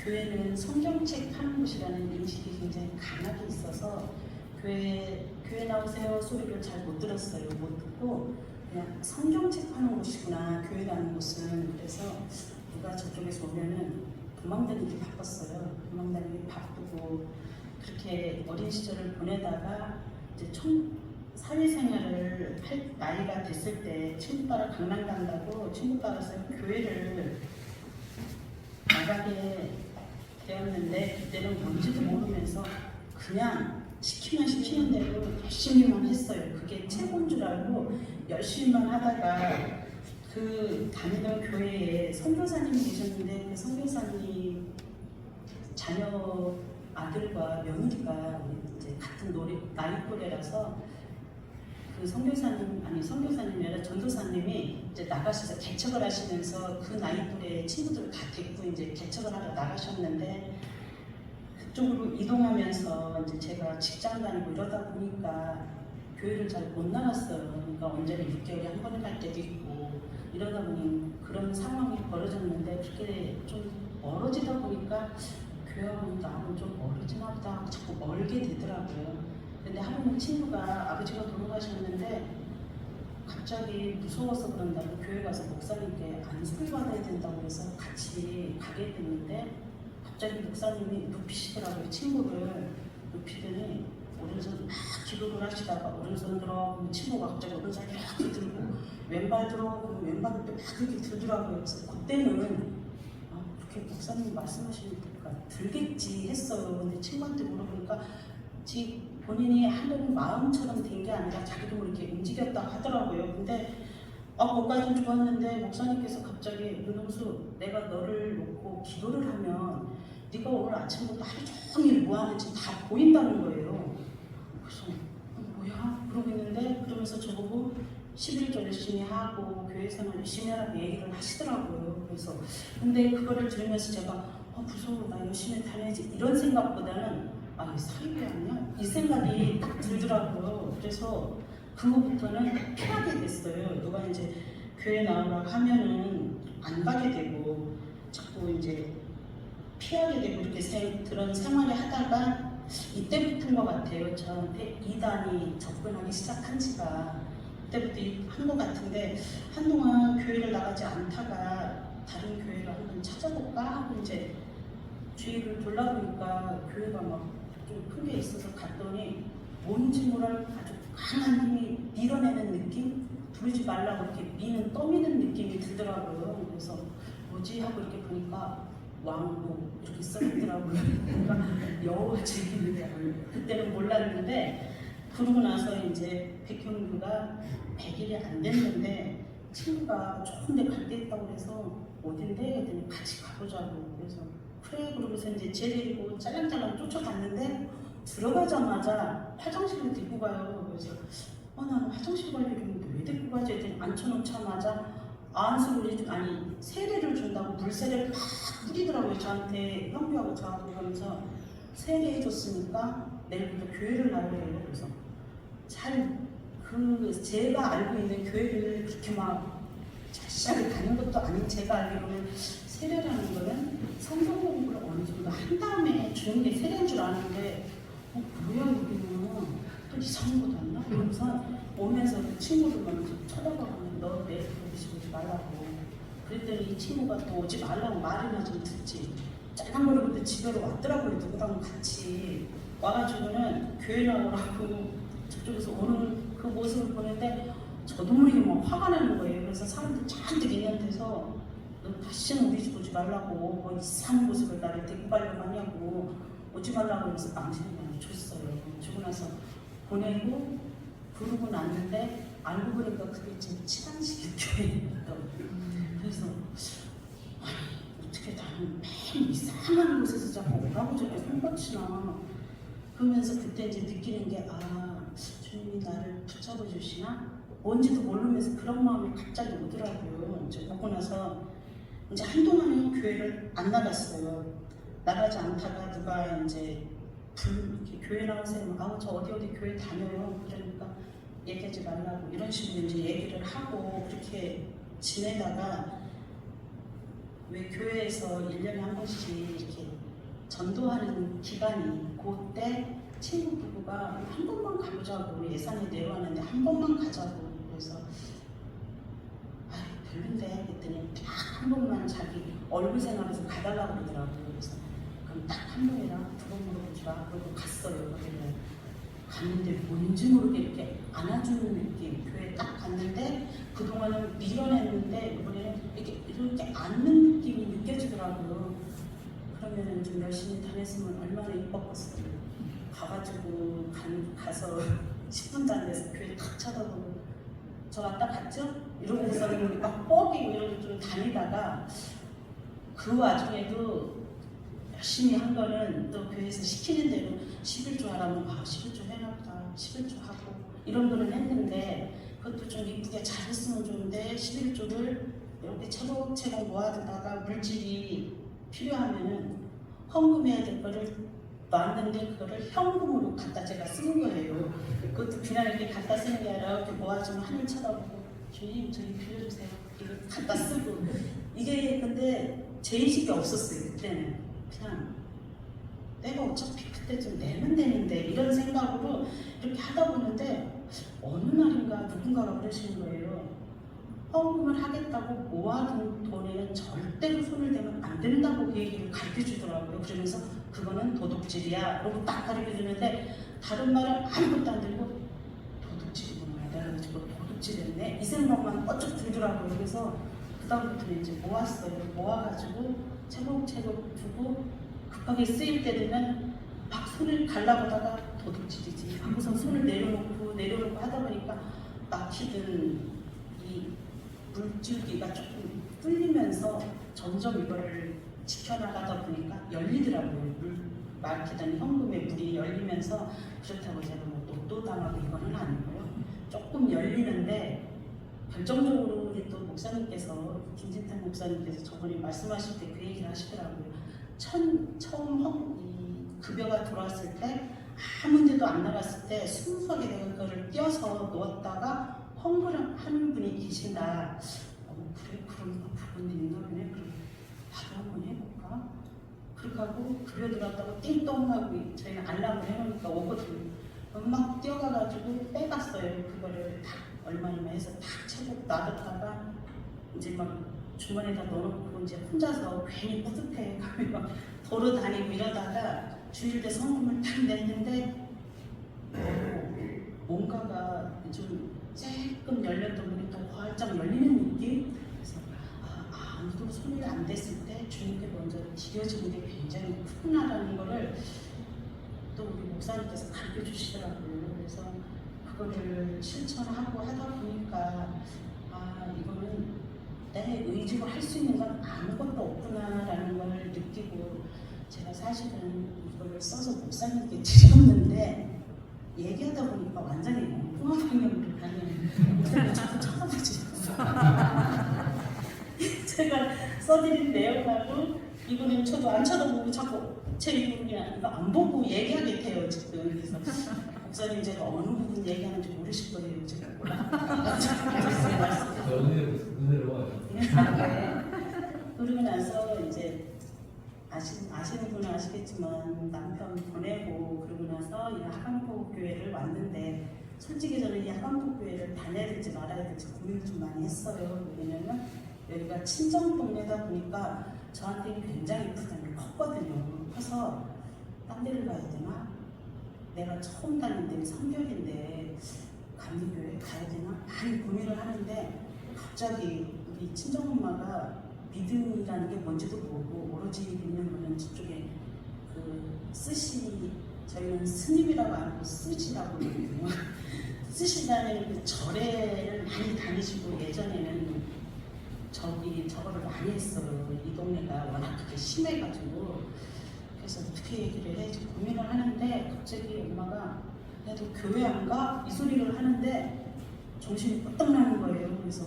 교회는 성경책 하는 곳이라는 인식이 굉장히 강하게 있어서 교회 나오세요 소리를 잘 못 들었어요. 못 듣고 그냥 성경책 하는 곳이구나 교회라는 곳은. 그래서 누가 저쪽에서 오면은 도망다니기 바빴어요. 도망다니기 바쁘고 그렇게 어린 시절을 보내다가 이제 사회생활을 할 나이가 됐을 때 친구 따라 강남 간다고 친구 따라서 교회를 나가게 되었는데 그때는 뭔지도 모르면서 그냥 시키면 시키는 대로 열심히만 했어요. 그게 최고인 줄 알고 열심히만 하다가 그 다니던 교회에 선교사님이 계셨는데 그 선교사님 자녀 아들과 며느리가 이제 같은 나이 또래라서 그 선교사님이 아니라 전도사님이 이제 나가셔서 개척을 하시면서 그 나이 또래 친구들을 다 데리고 이제 개척을 하러 나가셨는데 그쪽으로 이동하면서 이제 제가 직장 다니고 이러다 보니까 교회를 잘 못 나갔어요. 그러니까 언제나 6개월에 한 번에 갈 때도 있고 이러다 보니 그런 상황이 벌어졌는데 그렇게 좀 멀어지다 보니까 교회하고 나는 좀 멀어지나 보다 하고 자꾸 멀게 되더라고요. 근데 하루는 친구가 아버지가 돌아가셨는데 갑자기 무서워서 그런다고 교회 가서 목사님께 안수를 받아야 된다고 해서 같이 가게 됐는데 갑자기 목사님이 눕히시더라고요. 친구를 눕히더니 오른손 막 기도를 하시다가 오른손 들어 친구가 갑자기 오른손 이렇게 들고 왼발 들어 왼발을 또 막 이렇게 들더라고요. 그래서 그때는 그렇게 목사님 말씀하시니까 들겠지 했어요. 근데 친구한테 물어보니까 본인이 하는 마음처럼 된 게 아니라 자기도 이렇게 움직였다 하더라고요. 근데 거기까지는 좋았는데 목사님께서 갑자기 윤홍수 내가 너를 놓고 기도를 하면 네가 오늘 아침부터 하루 종일 뭐 하는지 다 보인다는 거예요. 그래서 뭐야? 그러고 있는데 그러면서 저보고 11조 열심히 하고 교회 생활 열심히 하라고 얘기를 하시더라고요. 그래서 근데 그거를 들으면서 제가 무서워 나 열심히 다녀야지 이런 생각보다는 이게 사이비 아니야? 이 생각이 딱 들더라고요. 그래서 그거부터는 피하게 됐어요. 누가 이제 교회 나오라고 하면은 안 가게 되고 자꾸 이제 피하게 되고 이렇게 그런 생활을 하다가 이때부터인 것 같아요. 저한테 이단이 접근하기 시작한 지가 그때부터 한 것 같은데 한동안 교회를 나가지 않다가 다른 교회를 한번 찾아볼까 하고 이제 주위를 돌아보니까 교회가 막 좀 큰 게 있어서 갔더니 뭔지 모를 아주 강한 힘이 밀어내는 느낌? 부르지 말라고 이렇게 떠미는 느낌이 들더라고요. 그래서 뭐지 하고 이렇게 보니까 왕복 이렇게 써있더라고요. 그러니까 여우 즐기는 그때는 몰랐는데 그러고 나서 이제 백형규가 100일이 안 됐는데 친구가 좋은 데 갈 데 있다고 그래서 어딘데? 그랬더니 같이 가보자고. 그래서 그래 그러고서 이제 쟤 데리고 짤랑짤랑 쫓아갔는데 들어가자마자 화장실을 데리고 가요. 그래서 나는 화장실 갈 일인데 왜 데리고 가지? 했더니 앉혀놓자마자 세례를 준다고 물세례를 막 뿌리더라고요. 저한테 형규하고 저하고 그러면서 세례해줬으니까 내일부터 교회를 나오래요. 그래서 제가 알고 있는 교회를 그렇게 막 자세하게 가는 것도 아닌 제가 알기로는 세례라는 거는 성경 공부를 어느 정도 한 다음에 주는 게 세례인 줄 아는데 뭐야 여기는 또 이상한 것도 안 나? 그러면서 오면서 그 친구들 먼저 쳐다보고 너 내일 보기 오지 말라고 그랬더니 이 친구가 또 오지 말라고 말이나 좀 듣지 짤랑거리고 집에로 왔더라고요. 누구랑 같이 와가지고는 교회 나오라고 저쪽에서 오는 그 모습을 보는데 저도 모르게 막 화가 나는 거예요. 그래서 사람들 잔뜩 있는 데서 너 다시는 우리 집 오지 말라고 뭐 이상한 모습을 나를 데리고 가려고 하냐고 오지 말라고 해서 망신을 많이 줬어요. 주고 나서 보내고 부르고 났는데 알고 보니까 그게 지금 치단식 교회였더라고요. 그래서 어떻게 나는 맨 이상한 곳에서 자꾸 오라고 저렇게 손뻗치나 그러면서 그때 이제 느끼는 게 주님이 나를 붙잡아 주시나 뭔지도 모르면서 그런 마음이 갑자기 오더라고요. 이제 보고 나서 이제 한동안은 교회를 안 나갔어요. 나가지 않다가 누가 이제 이렇게 교회 나오세요. 저 어디 교회 다녀요. 그러니까 얘기하지 말라고 이런 식으로 이제 얘기를 하고 그렇게 지내다가 왜 교회에서 1년에 한 번씩 이렇게 전도하는 기간이 그때 친구 부부가 한 번만 가보자고 예산이 내려왔는데 한 번만 가자고 그래서 별론데 그랬더니 딱 한 번만 자기 얼굴 생각해서 가달라고 그러더라고요. 그래서 그럼 딱 한 번이라 두 번 물어보지라 그러고 갔어요. 거기를 갔는데 뭔지 모르게 이렇게 안아주는 느낌. 교회 딱 갔는데 그동안은 밀어냈는데 이번에는 이렇게 안는 느낌이 느껴지더라고요. 그러면 좀 열심히 다녔으면 얼마나 이뻤겠어요. 가가지고 가서 10분도 안 돼서 교회 탁 쳐다보고 저 왔다 갔죠? 이러고서는 막 뻑이고 이러고 좀 다니다가 그 와중에도 열심히 한 거는 또 교회에서 시키는 대로 11조 하라면 11조 해놨다 11조 하고 이런 거는 했는데 그것도 좀 이쁘게 잘했으면 좋은데 11조를 이렇게 차곡차곡 모아두다가 물질이 필요하면은 헌금해야 될 거를 놨는데 그거를 현금으로 갖다 제가 쓴 거예요. 그것도 그냥 이렇게 갖다 쓰는 게 아니라 이렇게 모아주면 하늘 쳐다보고 주님 저희 빌려주세요. 이거 갖다 쓰고 이게 근데 제 인식이 없었어요. 그때는 그냥 내가 어차피 그때쯤 내면 되는데 이런 생각으로 이렇게 하다 보는데 어느 날인가 누군가가 그러시는 거예요. 헌금을 하겠다고 모아둔 돈에는 절대로 손을 대면 안 된다고 그 얘기를 가르쳐 주더라고요. 그러면서 그거는 도둑질이야. 그러고 딱 가르쳐 주는데 다른 말은 아무것도 안 들고 도둑질이구나. 내가 지금 도둑질했네. 이 생각만 어쩌 들더라고요. 그래서 그다음부터는 이제 모았어요. 모아가지고 차곡차곡 두고 급하게 쓰일 때 되면 막 손을 갈라보다가 도둑질이지. 하고서 손을 내려놓고 하다 보니까 막히든 이 물줄기가 조금 뚫리면서 점점 이거를 지켜나가다 보니까 열리더라고요. 막히던 현금의 물이 열리면서 그렇다고 제가 뭐 노도당하고 이거는 아니고요. 조금 열리는데 결정적으로 우리 또 목사님께서 김진태 목사님께서 저번에 말씀하실 때 그 얘기를 하시더라고요. 처음 이 급여가 들어왔을 때 아무 문제도 안 나갔을 때 순수하게 내가 그거를 띄어서 놓았다가 헌금을 하는 분이 계신다. 그래 그런 부분이 있나 보네. 그럼 나도 한번 해볼까? 그렇게 하고 급여 들어왔다고 띵동하고 저희는 알람을 해놓으니까 오거든요. 막 뛰어가가지고 빼갔어요. 그거를 다 얼마나 해서 탁 채고 놔뒀다가 이제 막 주머니에다 넣어놓고 이제 혼자서 괜히 뿌듯해 가면 막 도로 다니고 이러다가 주일대 성금을 탁 냈는데 뭔가가 좀 조금 열렸던 보니까 활짝 열리는 느낌? 그래서 아무도 손이 안 댔을 때 주님께 먼저 드려지는 게 굉장히 크구나라는 거를 또 우리 목사님께서 가르쳐 주시더라고요. 그래서 그거를 실천하고 하다 보니까 이거는 내 의지로 할 수 있는 건 아무것도 없구나라는 걸 느끼고 제가 사실은 이거를 써서 목사님께 드렸는데 얘기하다 보니까 완전히 엉뚱한 방향으로 가는 목사님 자꾸 쳐다보지 제가 써드린 내용하고 이분은 저도 안 쳐다보고 자꾸 제 이분이 이거 안 보고 얘기하게 돼요 지금. 그래서 목사님 제가 어느 부분 얘기하는지 모르실 거예요. 제가 은혜로 와요. 그러고 나서 이제 아시는 분은 아시겠지만 남편 보내고 그러고 나서 이 하강포 교회를 왔는데 솔직히 저는 이 하강포 교회를 다녀야 될지 말아야 될지 고민을 좀 많이 했어요. 왜냐면 여기가 친정 동네다 보니까 저한테 굉장히 부담이 컸거든요. 커서 딴 데를 가야 되나? 내가 처음 다닌 데는 성결인데 감리교회 가야 되나? 많이 고민을 하는데 갑자기 우리 친정엄마가 믿음이라는 게 뭔지도 모르고 오로지 믿는 거는 저쪽에 그 스시 저희는 스님이라고 안 하고 스시라고 그러거든요. 스시라는 그 절에를 많이 다니시고 예전에는 저거를 많이 했어요. 이 동네가 워낙 그게 심해가지고 그래서 어떻게 얘기를 해 지금 고민을 하는데 갑자기 엄마가 나도 교회 안 가? 이 소리를 하는데 정신이 뻗떡 나는 거예요. 그래서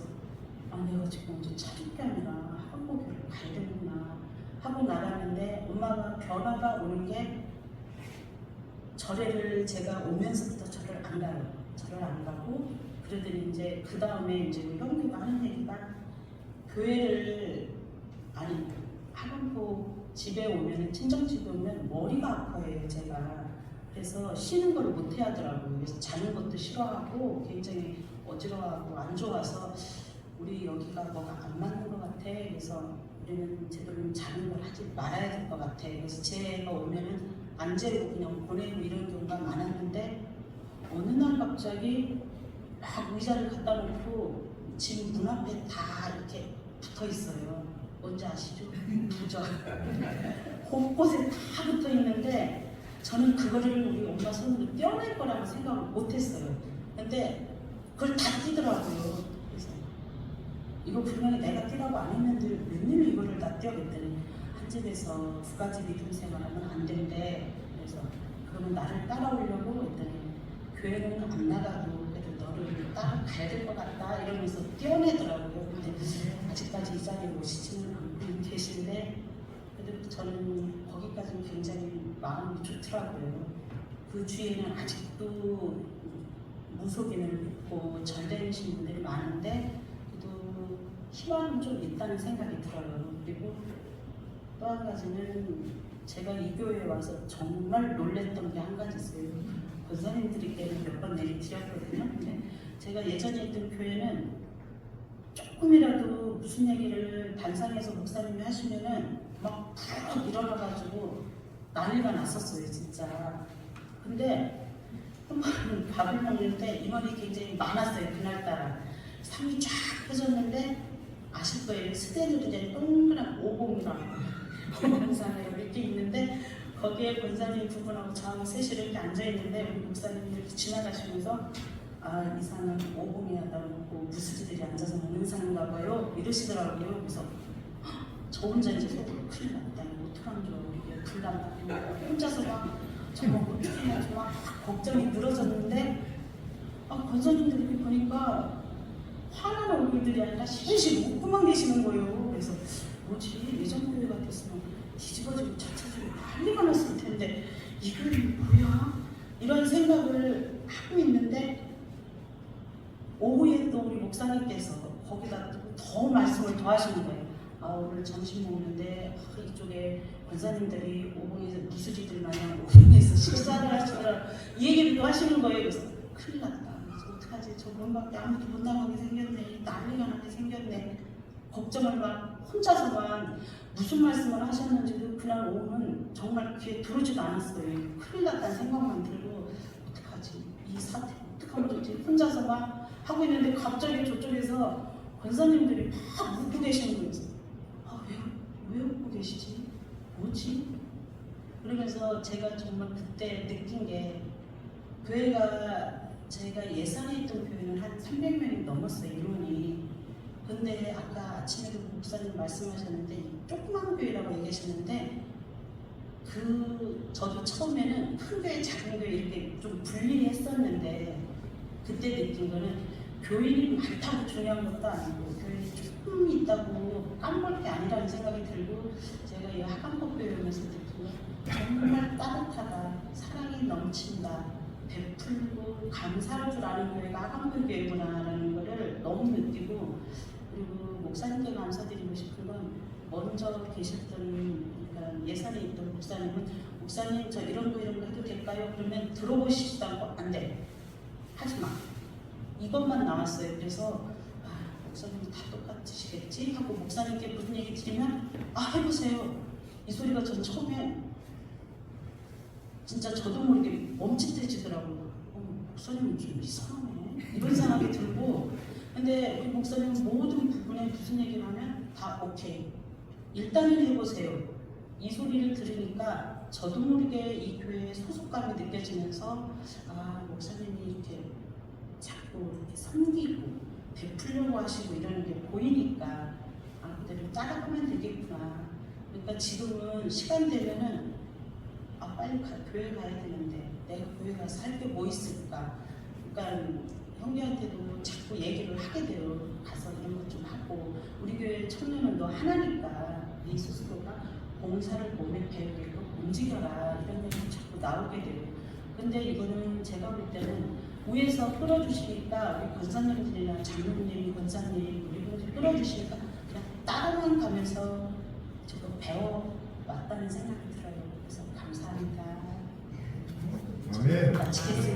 내가 지금 언제 차릴 게 아니라 한국교회를 가야 되는구나 하고 나가는데 엄마가 변화가 오는 게 절에를 제가 오면서부터 절을 안 가요. 절을 안 가고 그러더니 이제 그 다음에 이제 우리 형님가 하는 얘기가 교회를 하강포 집에 오면 친정집에 오면 머리가 아파요 제가. 그래서 쉬는 걸 못 하더라고요. 그래서 자는 것도 싫어하고 굉장히 어지러워하고 안 좋아서 우리 여기가 뭐가 안 맞는 것 같아. 그래서 우리는 제대로 자는 걸 하지 말아야 될 것 같아. 그래서 제가 오면은 안 재고 그냥 보내고 이런 경우가 많았는데 어느 날 갑자기 막 의자를 갖다 놓고 집 문 앞에 다 이렇게 붙어 있어요. 뭔지 아시죠? 부적. 곳곳에 다 붙어 있는데 저는 그거를 우리 엄마 손으로 떼어낼 거라고 생각을 못했어요. 근데 그걸 다 띄더라고요. 그래서 이거 분명히 내가 띄라고 안 했는데 웬일로 이거를 다 떼어 그랬더니 한 집에서 두 가지 믿음 생활하면 안 된대. 그래서 그러면 나를 따라오려고 했더니 교회는 안 나가도 그래도 너를 따라가야 될 것 같다 이러면서 떼어내더라고요. 근데 아직까지 이 자리에 오시지는 않고 계신데 그래도 저는 거기까지는 굉장히 마음이 좋더라고요. 그 주위에는 아직도 무속인을 믿고 절되신 분들이 많은데 그래도 희망은 좀 있다는 생각이 들어요. 그리고 또 한 가지는 제가 이 교회에 와서 정말 놀랬던 게 한 가지 있어요. 권사님들께는 몇 번 얘기드렸거든요. 근데 제가 예전에 있던 교회는 조금이라도 무슨 얘기를 단상에서 목사님이 하시면은 막 푹 일어나가지고 난리가 났었어요 진짜. 근데 한 번은 밥을 먹는데 인원이 굉장히 많았어요. 그날따라 상이 쫙 펴졌는데 아실 거예요. 스테이지로 된 동그란 오봉이랑 공산에 이렇게 있는데 거기에 권사님 두 분하고 저하고 셋이 이렇게 앉아있는데 우리 목사님이 이렇게 지나가시면서 아, 이 상은 오봉이 하다 놓고 무스지들이 앉아서 먹는 상인가 봐요 이러시더라고요. 그래서 저 혼자 이제 속으로 큰일 났다. 이거 어떡하는 줄 알고 이게 불난 혼자서 막 정말 어떻게 해야지 막 걱정이 늘어졌는데 권사님들 이렇게 보니까 화나는 얼굴들이 아니라 실실 웃고만 계시는 거예요. 그래서 뭐지 예전 교회 같았으면 뒤집어지고 차차지고 난리가 났을 텐데 이걸 뭐야? 이런 생각을 하고 있는데 오후에 또 우리 목사님께서 거기다 더 말씀을 더 하시는 거예요. 오늘 점심 먹는데 이쪽에 권사님들이 오봉에서 무수지들 마냥 오봉에서 식사를 하시더라 이 얘기를 또 하시는 거예요. 그래서 큰일 났다. 어떡하지? 저 문밖에 아무도 못 나가게 생겼네. 난리가 나게 생겼네. 걱정을 막 혼자서만 무슨 말씀을 하셨는지도 그날 오후는 정말 귀에 들어오지도 않았어요. 큰일 났다는 생각만 들고 어떡하지? 이 사태 어떡하면 좋지? 혼자서 막 하고 있는데 갑자기 저쪽에서 권사님들이 막 웃고 계시는 거예요. 왜 웃고 계시지? 뭐지? 그러면서 제가 정말 그때 느낀 게 교회가 제가 예산에 있던 교회는 한 300명이 넘었어요. 인원이. 근데 아까 아침에도 목사님 말씀하셨는데 조그만 교회라고 얘기하셨는데 저도 처음에는 큰 교회 작은 교회 이렇게 좀 분리했었는데 그때 느낀 거는 교인이 많다고 중요한 것도 아니고 교인이 조금 있다고 깜볼 게 아니라는 생각이 들고 제가 이 하강법교회 오면서 느낀 건 정말 따뜻하다, 사랑이 넘친다, 베풀고 감사할 줄 아는 교회가 하강법교회구나라는 거를 너무 느끼고 그리고 목사님께 감사드리고 싶은 건 먼저 계셨던 그러니까 예산에 있던 목사님 저 이런 거 해도 될까요? 그러면 들어보시지도 않고 안 돼, 하지 마 이것만 나왔어요. 그래서 목사님이 다 똑같으시겠지 하고 목사님께 무슨 얘기 드리면 해보세요. 이 소리가 전 처음에 진짜 저도 모르게 멈칫해지더라고요. 목사님은 좀 이상하네 이런 생각이 들고 근데 우리 목사님은 모든 부분에 무슨 얘기를 하면 다 오케이 일단은 해보세요. 이 소리를 들으니까 저도 모르게 이 교회에 소속감이 느껴지면서 목사님이 이렇게 자꾸 이렇게 섬기고 베풀려고 하시고 이러는 게 보이니까 그대로 따라가면 되겠구나. 그러니까 지금은 시간 되면은 빨리 교회 가야 되는데 내가 교회 가서 할 게 뭐 있을까. 그러니까 형제한테도 자꾸 얘기를 하게 돼요. 가서 이런 것 좀 하고 우리 교회 청년은 너 하나니까 네 스스로가 봉사를 몸에 배우게끔 움직여라 이런 얘기 자꾸 나오게 돼요. 근데 이거는 제가 볼 때는 위에서 끌어주시니까 우리 권사님들이나 장로님, 권사님 우리 분들 끌어주시니까 그냥 따라만 가면서 저거 배워왔다는 마치겠습니다.